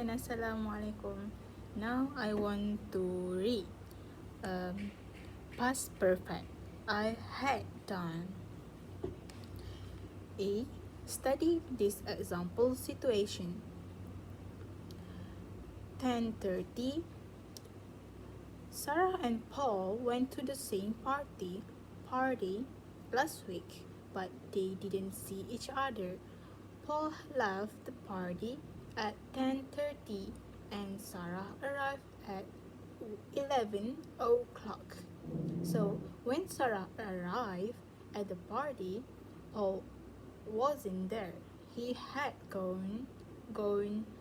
and Assalamualaikum. Now I want to read past perfect. I had done. A. Study this example situation. 10:30. Sarah and Paul went to the same party last week, but they didn't see each other. Paul left the party at 10:30 and Sarah arrived at 11 o'clock. So when Sarah arrived at the party, Paul wasn't there. He had gone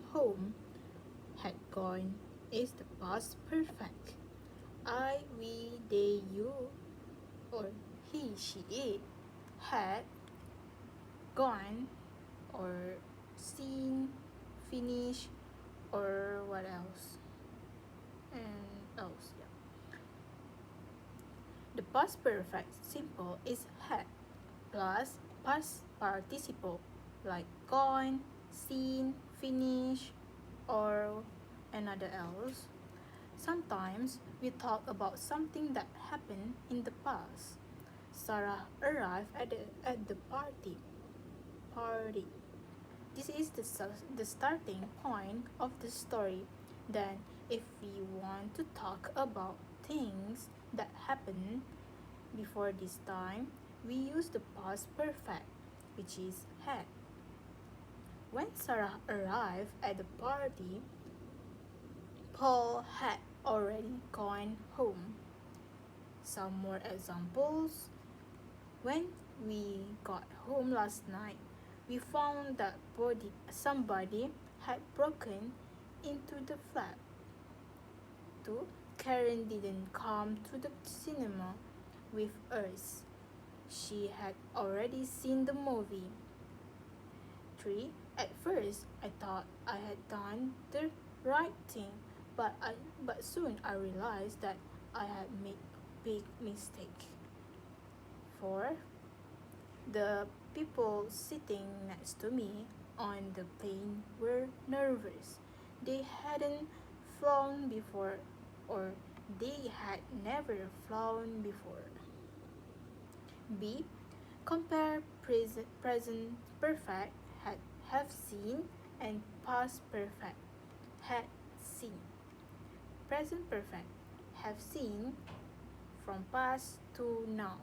home. Had gone is the past perfect. I, we, they, you, or he, she, it had gone or seen, finished, or what else? And else, yeah. The past perfect simple is had plus past participle like gone, seen, finished, or another else. Sometimes we talk about something that happened in the past. Sarah arrived at the party. This is the starting point of the story. Then, if we want to talk about things that happened before this time, we use the past perfect, which is had. When Sarah arrived at the party, Paul had already gone home. Some more examples. When we got home last night, we found that somebody had broken into the flat. 2. Karen didn't come to the cinema with us. She had already seen the movie. 3. At first, I thought I had done the right thing, but soon I realized that I had made a big mistake. 4. The people sitting next to me on the plane were nervous. They hadn't flown before, or they had never flown before. B. Compare present perfect have seen and past perfect had seen. Present perfect have seen from past to now.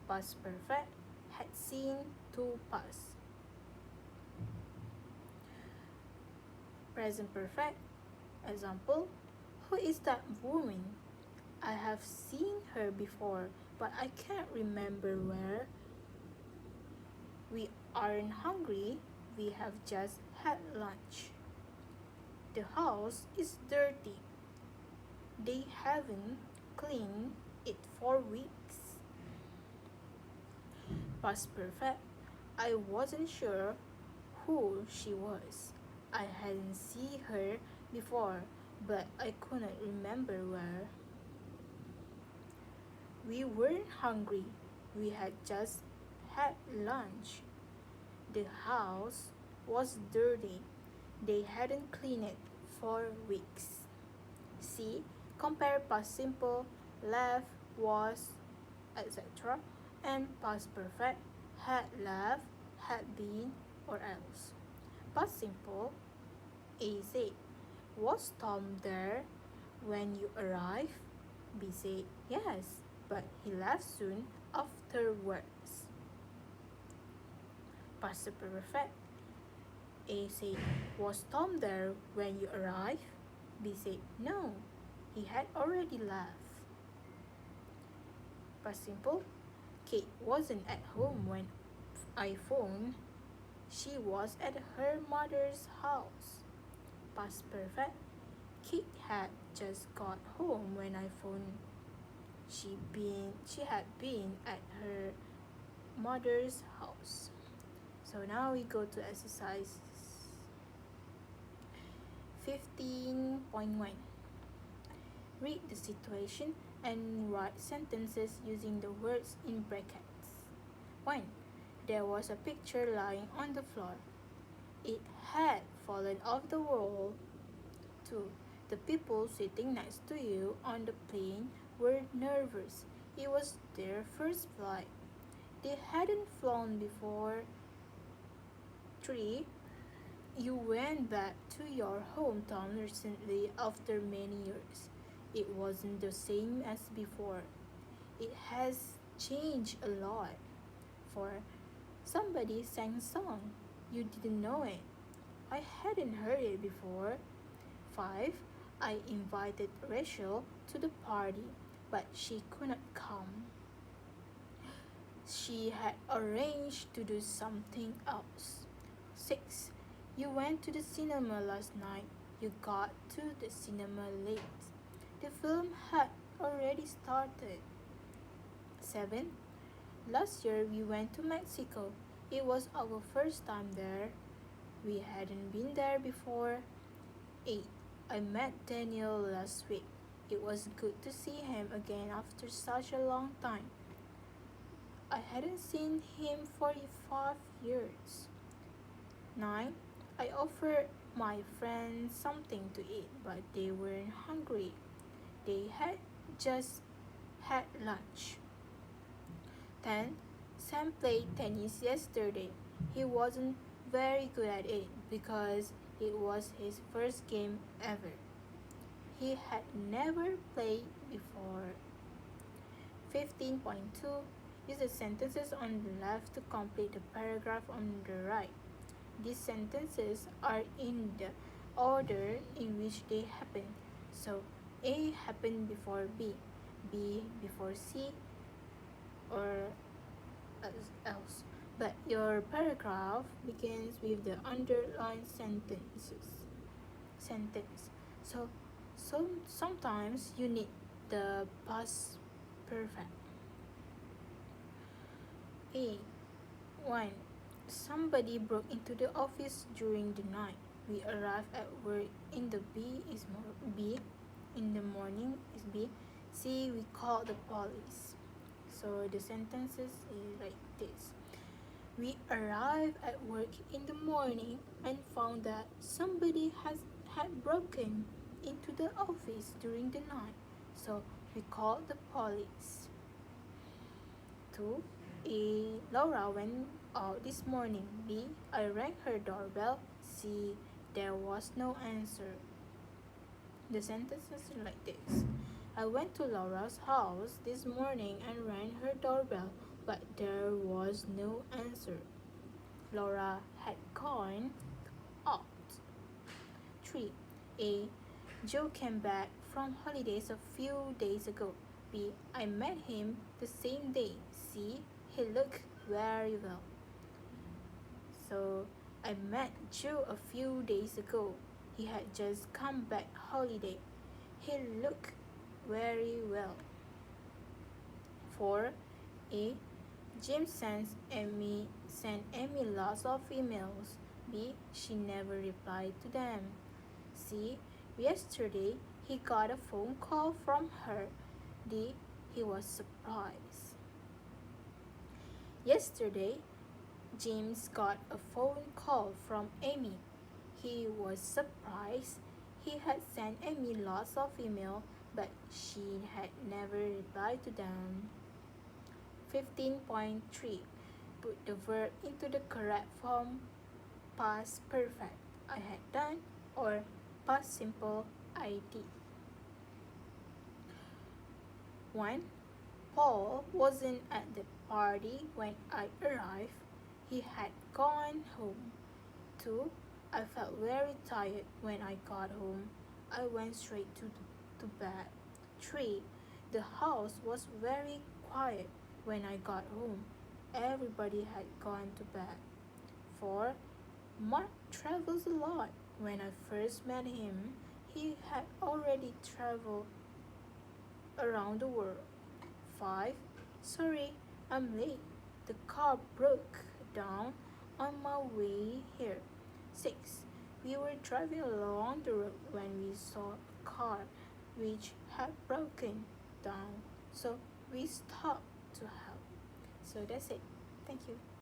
Past perfect had seen to past. Present perfect. Example, who is that woman? I have seen her before, but I can't remember where. We aren't hungry. We have just had lunch. The house is dirty. They haven't cleaned it for weeks. Past perfect. I wasn't sure who she was. I hadn't seen her before, but I couldn't remember where. We weren't hungry. We had just had lunch. The house was dirty. They hadn't cleaned it for weeks. See, compare past simple, left, was, etc. and past perfect, had left, had been, or else. Past simple, A said, was Tom there when you arrived? B said, yes, but he left soon afterwards. Past perfect, A said, was Tom there when you arrived? B said, no, he had already left. Past simple, Kate wasn't at home when I phoned. She was at her mother's house. Past perfect, Kate had just got home when I phoned. She had been at her mother's house. So now we go to exercise 15.1. Read the situation and write sentences using the words in brackets. 1. There was a picture lying on the floor. It had fallen off the wall. 2. The people sitting next to you on the plane were nervous. It was their first flight. They hadn't flown before. 3. You went back to your hometown recently after many years. It wasn't the same as before. It has changed a lot. 4. Somebody sang a song. You didn't know it. I hadn't heard it before. 5. I invited Rachel to the party, but she couldn't come. She had arranged to do something else. 6. You went to the cinema last night. You got to the cinema late. The film had already started. 7. Last year we went to Mexico. It was our first time there. We hadn't been there before. 8. I met Daniel last week. It was good to see him again after such a long time. I hadn't seen him for 5 years. 9. I offered my friends something to eat, but they weren't hungry. They had just had lunch. 10. Sam played tennis yesterday. He wasn't very good at it because it was his first game ever. He had never played before. 15.2. Use the sentences on the left to complete the paragraph on the right. These sentences are in the order in which they happen. So A happened before B, B before C, or else. But your paragraph begins with the underlined sentence. So sometimes you need the past perfect. A. 1. Somebody broke into the office during the night. We arrived at work in the B in the morning is B. C. We called the police. So the sentences is like this. We arrived at work in the morning and found that somebody had broken into the office during the night. So we called the police. 2. A. Laura went out this morning. B. I rang her doorbell. C. There was no answer. The sentences are like this. I went to Laura's house this morning and rang her doorbell, but there was no answer. Laura had gone out. 3. A. Joe came back from holidays a few days ago. B. I met him the same day. C. He looked very well. So, I met Joe a few days ago. He had just come back holiday. He looked very well. 4. A. James sent Amy lots of emails. B. She never replied to them. C. Yesterday he got a phone call from her. D. He was surprised. Yesterday, James got a phone call from Amy. He was surprised. He had sent Amy lots of email, but she had never replied to them. 15.3. Put the verb into the correct form. Past perfect, I had done, or past simple, I did. 1. Paul wasn't at the party when I arrived. He had gone home. 2. I felt very tired when I got home. I went straight to bed. 3. The house was very quiet when I got home. Everybody had gone to bed. 4. Mark travels a lot. When I first met him, he had already traveled around the world. 5. Sorry, I'm late. The car broke down on my way here. 6. We were driving along the road when we saw a car which had broken down, so we stopped to help. So that's it. Thank you.